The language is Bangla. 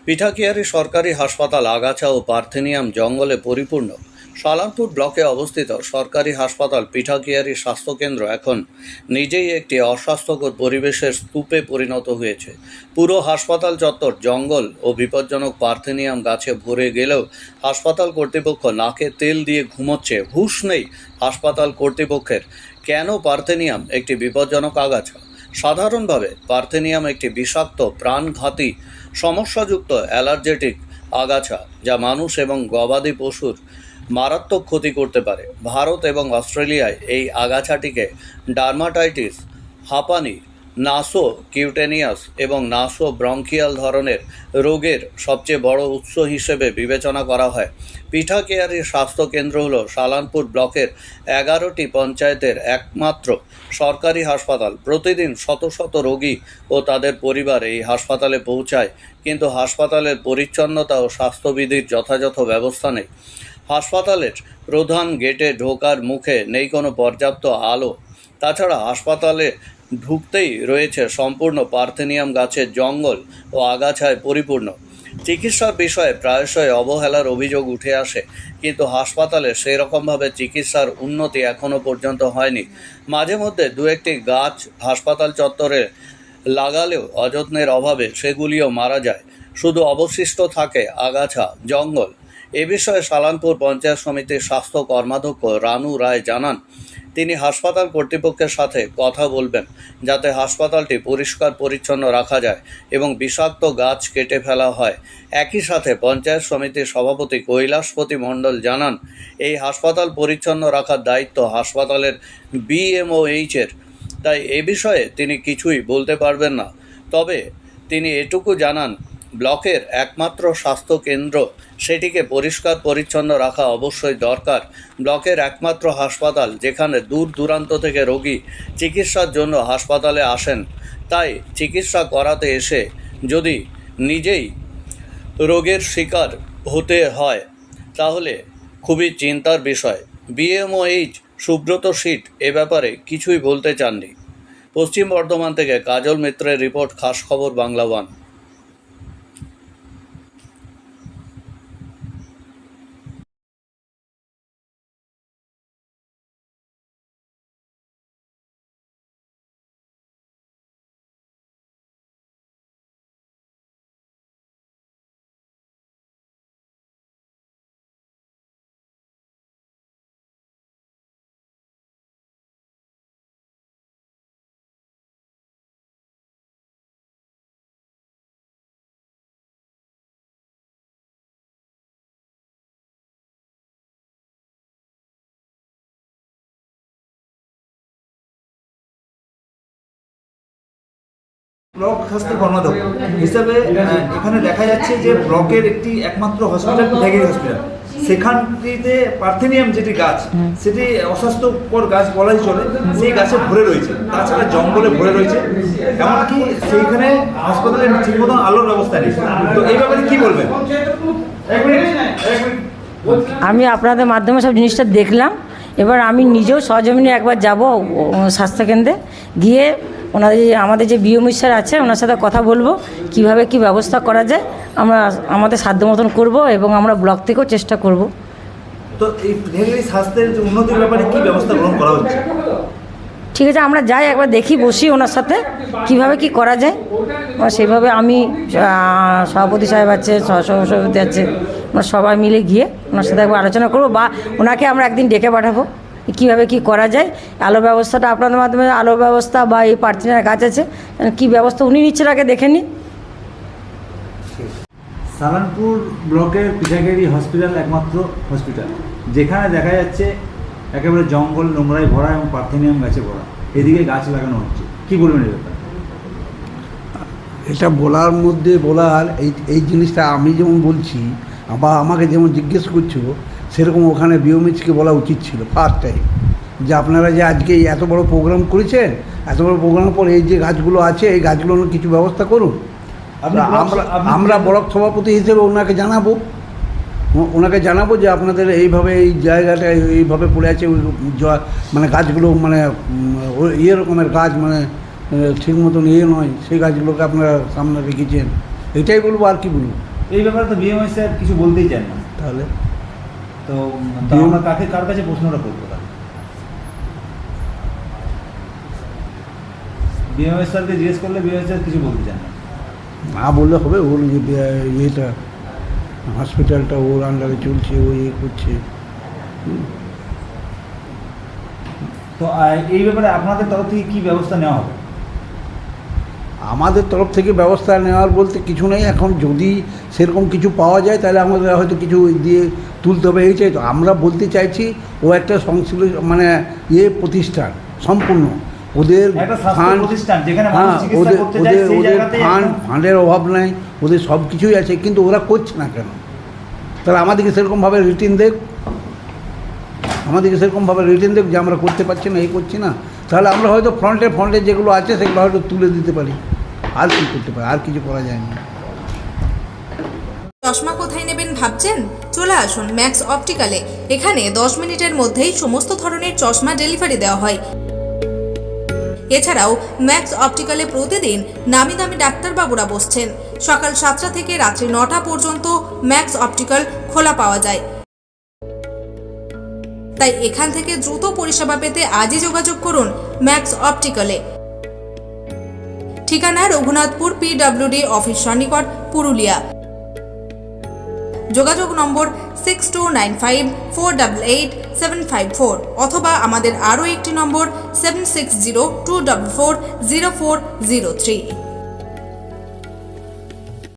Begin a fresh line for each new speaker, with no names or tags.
পিঠাকিয়ারি সরকারি হাসপাতাল আগাছা ও পার্থেনিয়াম জঙ্গলে পরিপূর্ণ। সালানপুর ব্লকে অবস্থিত সরকারি হাসপাতাল পিঠাকিয়ারি স্বাস্থ্যকেন্দ্র এখন নিজেই একটি অস্বাস্থ্যকর পরিবেশের স্তূপে পরিণত হয়েছে। পুরো হাসপাতাল চত্বর জঙ্গল ও বিপজ্জনক পার্থেনিয়াম গাছে ভরে গেলেও হাসপাতাল কর্তৃপক্ষ নাকে তেল দিয়ে ঘুমোচ্ছে। হুঁশ নেই হাসপাতাল কর্তৃপক্ষের। কেন পার্থেনিয়াম একটি বিপজ্জনক আগাছা? সাধারণভাবে পার্থেনিয়াম একটি বিষাক্ত প্রাণঘাতী সমস্যাযুক্ত অ্যালার্জেটিক আগাছা যা মানুষ এবং গবাদি পশুর মারাত্মক ক্ষতি করতে পারে। ভারত এবং অস্ট্রেলিয়ায় এই আগাছাটিকে ডার্মাটাইটিস, হাঁপানি, নাসো কিউটেনিয়াস এবং নাসো ব্রঙ্কিয়াল ধরনের রোগের সবচেয়ে বড় উৎস হিসেবে বিবেচনা করা হয়। পিঠাকিয়ারি স্বাস্থ্যকেন্দ্র হল সালানপুর ব্লকের 11টি পঞ্চায়েতের একমাত্র সরকারি হাসপাতাল। প্রতিদিন শত শত রোগী ও তাদের পরিবার এই হাসপাতালে পৌঁছায়, কিন্তু হাসপাতালের পরিচ্ছন্নতা ও স্বাস্থ্যবিধির যথাযথ ব্যবস্থা নেই। হাসপাতালের প্রধান গেটে ঢোকার মুখে নেই কোনো পর্যাপ্ত আলো। তাছাড়া হাসপাতালে ঢুকতেই রয়েছে সম্পূর্ণ পার্থেনিয়াম গাছের জঙ্গল ও আগাছায় পরিপূর্ণ। চিকিৎসার বিষয়ে প্রায়শই অবহেলার অভিযোগ উঠে আসে, কিন্তু হাসপাতালে সেই রকমভাবে চিকিৎসার উন্নতি এখনও পর্যন্ত হয়নি। মাঝে মধ্যে দু একটি গাছ হাসপাতাল চত্বরে লাগালেও অযত্নের অভাবে সেগুলিও মারা যায়। শুধু অবশিষ্ট থাকে আগাছা, জঙ্গল। এ বিষয়ে সালানপুর পঞ্চায়েত সমিতির স্বাস্থ্য কর্মাধ্যক্ষ রানু রায় জানান, তিনি হাসপাতাল কর্তৃপক্ষের সাথে কথা বলবেন যাতে হাসপাতালটি পরিষ্কার পরিচ্ছন্ন রাখা যায় এবং বিষাক্ত গাছ কেটে ফেলা হয়। একই সাথে পঞ্চায়েত সমিতির সভাপতি কৈলাসপতি মণ্ডল জানান, এই হাসপাতাল পরিচ্ছন্ন রাখার দায়িত্ব হাসপাতালের BMOH-এর, তাই এ বিষয়ে তিনি কিছুই বলতে পারবেন না। তবে তিনি এটুকু জানান, ব্লকের একমাত্র স্বাস্থ্যকেন্দ্র, সেটিকে পরিষ্কার পরিচ্ছন্ন রাখা অবশ্যই দরকার। ব্লকের একমাত্র হাসপাতাল যেখানে দূর দূরান্ত থেকে রোগী চিকিৎসার জন্য হাসপাতালে আসেন, তাই চিকিৎসা করাতে এসে যদি নিজেই রোগের শিকার হতে হয় তাহলে খুবই চিন্তার বিষয়। BMOH সুব্রত সিট এ ব্যাপারে কিছুই বলতে চাননি। পশ্চিম বর্ধমান থেকে কাজল মিত্রের রিপোর্ট, খাস খবর বাংলা ওয়ান।
ব্লক স্বাস্থ্য কর্মাধ্যক্ষ হিসাবে এখানে দেখা যাচ্ছে যে ব্লকের একটি একমাত্র হসপিটাল পিঠাকিয়ারি হসপিটাল, সেখানটিতে পার্থেনিয়াম যেটি গাছ, সেটি অস্বাস্থ্যকর গাছ বলাই চলে, সেই গাছে ভরে রয়েছে। তাছাড়া জঙ্গলে ভরে রয়েছে, এমনকি সেইখানে হাসপাতালে ঠিক মতন আলোর ব্যবস্থা নেই। তো এই ব্যাপারে কি বলবেন?
আমি আপনাদের মাধ্যমে সব জিনিসটা দেখলাম। এবার আমি নিজেও সরজমিনে একবার যাব স্বাস্থ্যকেন্দ্রে, গিয়ে আমাদের যে BMOH স্যার আছে ওনার সাথে কথা বলবো কিভাবে কি ব্যবস্থা করা যায়। আমরা আমাদের সাধ্য মতন করবো এবং আমরা ব্লক থেকেও চেষ্টা করব।
তো এই পিঠাকিয়ারি স্বাস্থ্যের উন্নতির ব্যাপারে কি ব্যবস্থা গ্রহণ করা হচ্ছে?
ঠিক আছে, আমরা যাই একবার দেখি, বসি ওনার সাথে কিভাবে কি করা যায়। সেইভাবে আমি সভাপতি সাহেব আছে, সহসভাপতি আছে, আমরা সবাই মিলে গিয়ে ওনার সাথে একবার আলোচনা করবো, বা ওনাকে আমরা একদিন ডেকে পাঠাবো কীভাবে কি করা যায়। আলো ব্যবস্থাটা আপনাদের মাধ্যমে, আলো ব্যবস্থা বা এই পার্থেনিয়াম গাছ আছে, কি ব্যবস্থা উনি নিচ্ছেন আগে দেখে নিই।
সালানপুর ব্লকের পিঠাকিয়ারি হসপিটাল একমাত্র হসপিটাল যেখানে দেখা যাচ্ছে একেবারে জঙ্গল নোংরায় ভরা এবং পার্থেনিয়াম গাছে ভরা, এদিকে গাছ লাগানো হচ্ছে, কি বলবেন এই ব্যাপারে?
এটা বলার মধ্যে বলার এই জিনিসটা আমি যেমন বলছি বা আমাকে যেমন জিজ্ঞেস করছো, সেরকম ওখানে BMOH-কে বলা উচিত ছিল ফার্স্ট টাইম, যে আপনারা যে আজকে এত বড় প্রোগ্রাম করেছেন, এত বড় প্রোগ্রামের পর এই যে গাছগুলো আছে এই গাছগুলোর কিছু ব্যবস্থা করুন। আমরা ব্লক সভাপতি হিসেবে ওনাকে জানাবো যে আপনাদের এইভাবে এই জায়গাটা এইভাবে পড়ে আছে, মানে গাছগুলো মানে ইয়ে রকমের গাছ, মানে ঠিক মতন ইয়ে নয়, সেই গাছগুলোকে আপনারা সামনে রেখেছেন, এটাই বলবো, আর কি বলবো।
এই ব্যাপারে তো বিএমআই স্যার কিছু বলতেই চান না,
তাহলে
তো আমরা কার কাছে প্রশ্নটা করবো? বিএমআই স্যারকে জিজ্ঞেস করলে বিএমআই স্যার কিছু বলতে চান না।
না বললে হবে, ওর ইয়েটা হসপিটালটা ওর আন্ডারে চলছে, ও ইয়ে করছে।
তো এই ব্যাপারে আপনাদের তরফ থেকে কী ব্যবস্থা নেওয়া হবে?
আমাদের তরফ থেকে ব্যবস্থা নেওয়ার বলতে কিছু নেই। এখন যদি সেরকম কিছু পাওয়া যায় তাহলে আমাদের হয়তো কিছু দিয়ে তুলতে হবে, এইটাই তো আমরা বলতে চাইছি। ও একটা সংশ্লিষ্ট মানে প্রতিষ্ঠান সম্পূর্ণ, ওদের
একটা স্বাস্থ্য
ফান্ড,
প্রতিষ্ঠান যেখানে মানুষ
হ্যাঁ,
চিকিৎসা
ওদের
করতে যায়, সেই
ওদের
জায়গাতেই
ফান্ডের অভাব নাই, ওদের সব কিছুই আছে, কিন্তু ওরা করছে না কেন? তাহলে আমাদেরকে সেরকমভাবে রিটিন দেখ, যে আমরা করতে পারছি না, এই করছি না, তাহলে আমরা হয়তো ফ্রন্টে যেগুলো আছে সেগুলো হয়তো তুলে দিতে পারি। আর কি করতে পারি? আর কিছু করা যায় না।
চশমা কোথায় নেবেন ভাবছেন? চলে আসুন ম্যাক্স অপটিক্যালে। এখানে 10 মিনিটের মধ্যেই সমস্ত ধরনের চশমা ডেলিভারি দেওয়া হয়। এছাড়াও ম্যাক্স অপটিক্যালে প্রতিদিন নামি দামি ডাক্তারবাবুরা বসছেন। সকাল 7টা থেকে রাত্রি 9টা পর্যন্ত ম্যাক্স অপটিক্যাল খোলা পাওয়া যায়। তাই এখান থেকে দ্রুত পরিষেবা পেতে আজই যোগাযোগ করুন ম্যাক্স অপটিক্যালে। ঠিকানা রঘুনাথপুর PWD অফিস সন্নিকট, পুরুলিয়া। যোগাযোগ নম্বর 6295488754 অথবা আমাদের আরও একটি নম্বর 7602440403।